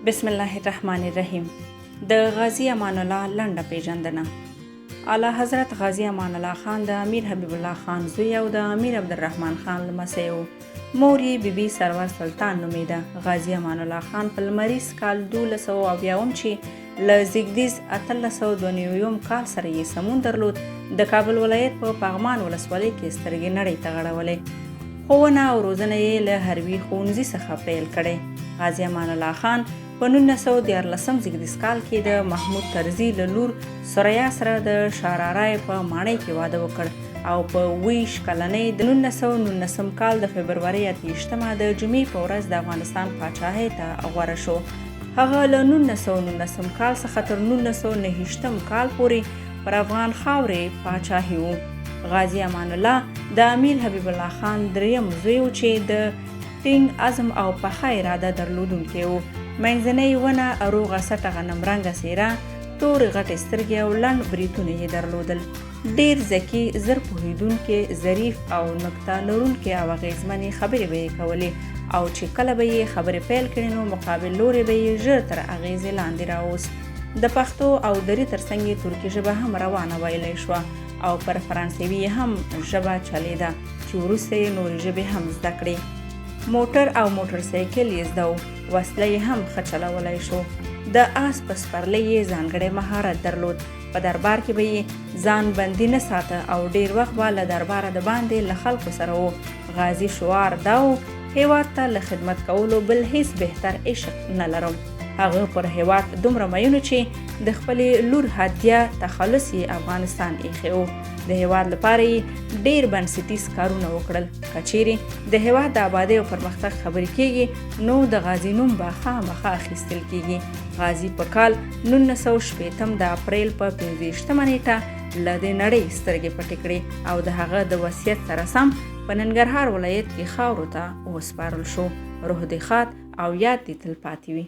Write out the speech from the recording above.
بسم الله الرحمن الرحیم. د غازی امان الله لنډه پیژندنه. اعلی حضرت غازی امان الله خان د امیر حبیب الله خان زوی او د امیر عبدالرحمن خان لمسی و. مور یې بیبي سرور سلطان نومیده. غازی امان الله خان په لمریز کال 1290 چې له زیږدیز 1892 کال سره یې سمون درلود، د کابل ولایت په پغمان ولسوالۍ کې سترګې نړۍ ته غړولې. ښوونه او روزنه یې له حربي ښوونځي څخه پیل کړې. غازی امان الله خان په 1914 زیږدیز کال کې د محمود طرزي له لور سریا سره د شارارای په ماڼۍ کې واده وکړ او په 20 کلنۍ د 1919 کال د فبرورۍ 28 د جمعې په ورځ د افغانستان پاچاهۍ ته غوره شو. هغه له 1919 کال څخه تر 1929 کال پورې پر افغان خاورې پاچاهي و. غازی امان الله د امیر حبیب الله خان دریم زوی و چې د ټینګ عزم او پخه اراده درلودونکی و. منځنۍ ونه روغه سټه غنم رنګه څېره، تورې غټې سترګې او لنډ بریتونه یې درلودل. ډېر ذکي، زر پوهېدونکې، ظریف او نکته لرونکې او اغېزمنې خبرې به یې کولې او چې کله به یې خبرې پیل کړې نو مقابل لوري به یې ژر تر اغېزې لاندې راوست. د پښتو او دري ترڅنګ یې ترکي ژبه هم روانه ویلی شوه او پر فرانسوي هم ژبه چلېده چې وروسته یې نورې ژبې هم زده کړې. موټر او موټر سایکل یې زده و. وسله یې هم ښه چلولی شو. د آس په سپرلۍ یې ځانګړی مهارت درلود. په دربار کې به یې ځان بندي نه ساته او ډېر وخت به له درباره د باندې له خلکو سره و. غازي شعار دا و: هیواد ته له خدمت کولو بل هیڅ بهتر عشق نه لرم. هغه پر هیواد دومره مینو چې د خپلې لور هدیه تخلص یې افغانستان ایښی و. د هیواد لپاره یې ډېر بنسټیز کارونه وکړل. که چیرې د هیواد د آبادۍ او پرمختګ خبرې کیږي نو د غازي نوم به خامخا اخیستل کیږي. غازي په کال 1960 د اپریل په 15 نیټه له دې نړۍ سترګې پټې کړې او د هغه د وصیت سره سم په ننګرهار ولایت کې خاورو ته وسپارل شو. روح دې ښاد او یاد دې تل پاتې وي.